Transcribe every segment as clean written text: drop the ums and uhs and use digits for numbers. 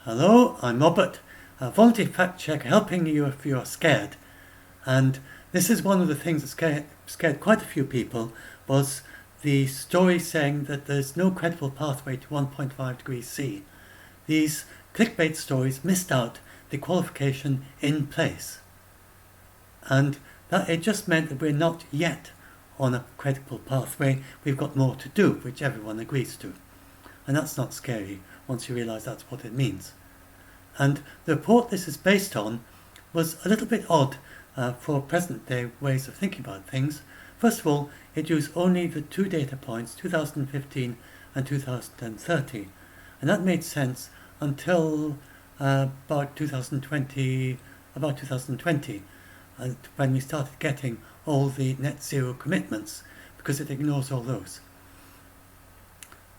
Hello, I'm Robert, a volunteer fact checker helping you if you're scared. And this is one of the things that scared quite a few people, was the story saying that there's no credible pathway to 1.5 degrees C. These clickbait stories missed out the qualification in place. And that it just meant that we're not yet on a credible pathway. We've got more to do, which everyone agrees to. And that's not scary once you realise that's what it means. And the report this is based on was a little bit odd for present day ways of thinking about things. First of all, it used only the two data points, 2015 and 2030. And that made sense until about 2020, when we started getting all the net zero commitments, because it ignores all those.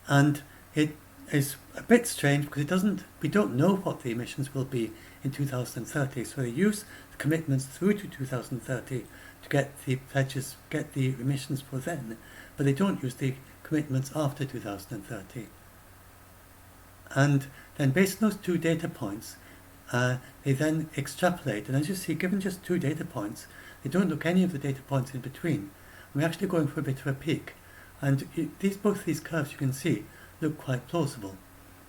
And it is a bit strange because we don't know what the emissions will be in 2030. So they use the commitments through to 2030 to get the emissions for then, but they don't use the commitments after 2030. And then based on those two data points, they then extrapolate. And as you see, given just two data points, they don't look any of the data points in between. We're actually going for a bit of a peak. And both these curves you can see look quite plausible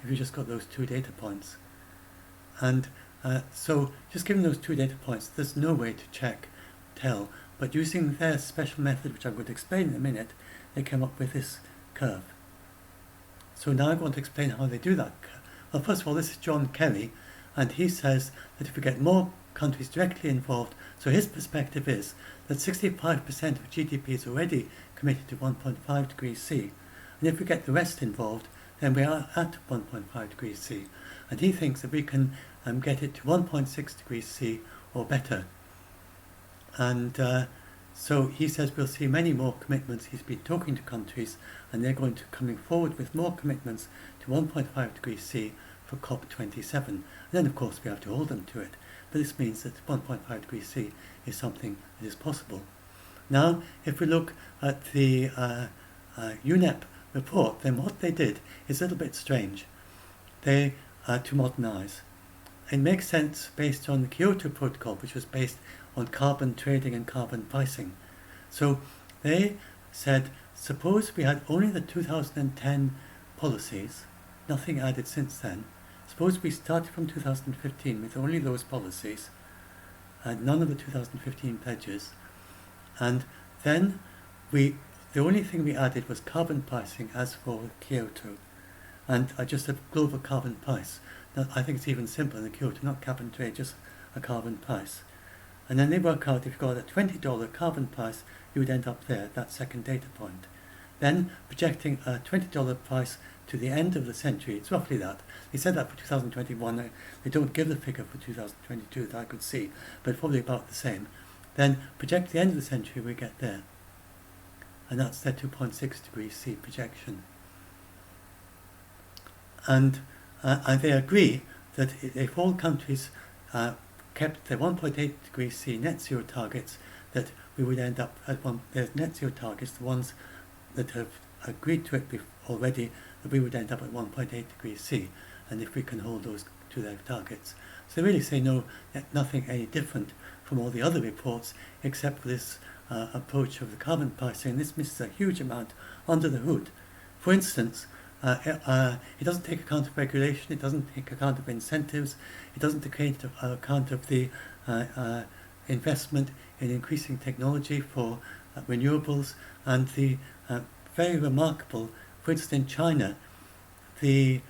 if you just got those two data points. And so just given those two data points, there's no way to tell, but using their special method, which I'm going to explain in a minute, they came up with this curve. So now I'm going to explain how they do that. Well, first of all, this is John Kerry, and he says that if we get more countries directly involved, so his perspective is that 65% of GDP is already committed to 1.5 degrees C, and if we get the rest involved, then we are at 1.5 degrees C. And he thinks that we can get it to 1.6 degrees C or better. And so he says we'll see many more commitments. He's been talking to countries, and they're going to coming forward with more commitments to 1.5 degrees C for COP27. And then, of course, we have to hold them to it. But this means that 1.5 degrees C is something that is possible. Now, if we look at the UNEP report, then what they did is a little bit strange. They to modernise. It makes sense based on the Kyoto Protocol, which was based on carbon trading and carbon pricing. So they said, suppose we had only the 2010 policies, nothing added since then. Suppose we started from 2015 with only those policies, and none of the 2015 pledges, and then the only thing we added was carbon pricing as for Kyoto, and just a global carbon price. Now, I think it's even simpler than Kyoto, not cap and trade, just a carbon price. And then they work out if you've got a $20 carbon price, you would end up there at that second data point. Then projecting a $20 price to the end of the century, it's roughly that. They said that for 2021, they don't give the figure for 2022 that I could see, but probably about the same. Then project the end of the century, we get there. And that's their 2.6 degrees C projection. And they agree that if all countries kept their 1.8 degrees C net zero targets, that we would end up at their net zero targets, the ones that have agreed to it already, that we would end up at 1.8 degrees C, and if we can hold those to their targets. So they really say nothing any different from all the other reports, except for this approach of the carbon pricing. This misses a huge amount under the hood. For instance, it doesn't take account of regulation, it doesn't take account of incentives, it doesn't take account of the investment in increasing technology for renewables, and the very remarkable, for instance in China, the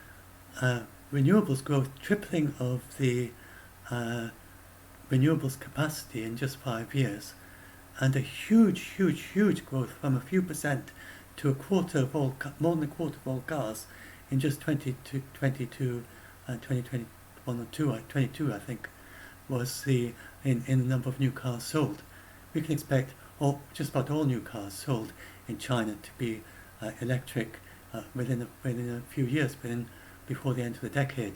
renewables growth, tripling of the renewables capacity in just 5 years, and a huge growth from a few percent to more than a quarter of all cars in just 2022 or 22, I think, was in the number of new cars sold. We can expect just about all new cars sold in China to be electric within a few years, before the end of the decade,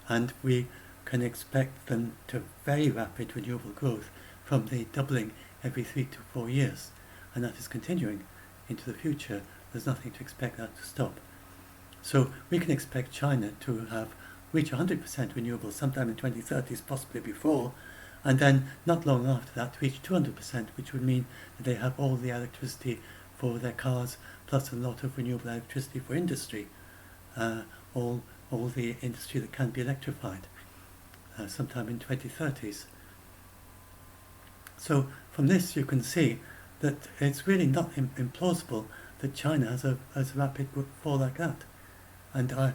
and we can expect them to very rapid renewable growth from the doubling every 3 to 4 years, and that is continuing into the future. There's nothing to expect that to stop. So we can expect China to have reach 100% renewables sometime in 2030s, possibly before, and then not long after that reach 200%, which would mean that they have all the electricity for their cars, plus a lot of renewable electricity for industry, all the industry that can be electrified sometime in 2030s. So from this you can see that it's really not implausible that China has a rapid fall like that. And I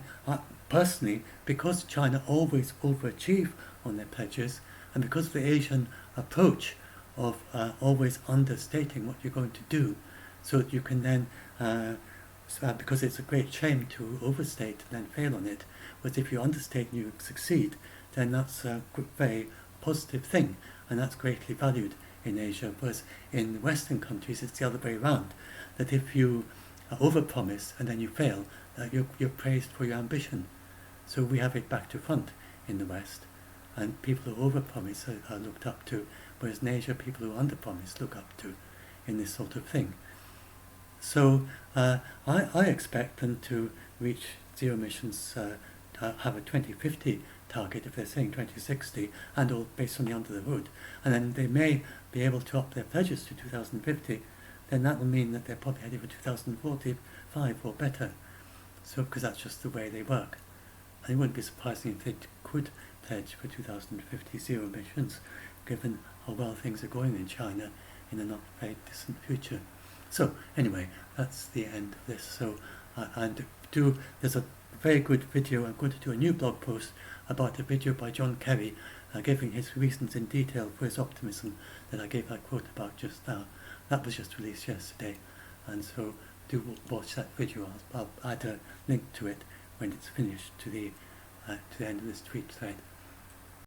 personally, because China always overachieve on their pledges, and because of the Asian approach of always understating what you're going to do, so that you can then, because it's a great shame to overstate and then fail on it, but if you understate and you succeed, then that's a very positive thing, and that's greatly valued in Asia. Whereas in Western countries, it's the other way around, that if you overpromise and then you fail, you're praised for your ambition. So we have it back to front in the West, and people who overpromise are looked up to, whereas in Asia, people who underpromise look up to in this sort of thing. So I expect them to reach zero emissions, have a 2050 target if they're saying 2060, and all based on the under the hood, and then they may be able to up their pledges to 2050. Then that will mean that they're probably heading for 2045 or better. So because that's just the way they work, and it wouldn't be surprising if they could pledge for 2050 zero emissions, given how well things are going in China in a not very distant future. So anyway, that's the end of this. So there's a very good video. I'm going to do a new blog post about a video by John Kerry giving his reasons in detail for his optimism that I gave that quote about just now. That was just released yesterday, and so do watch that video. I'll add a link to it when it's finished to the end of this tweet thread.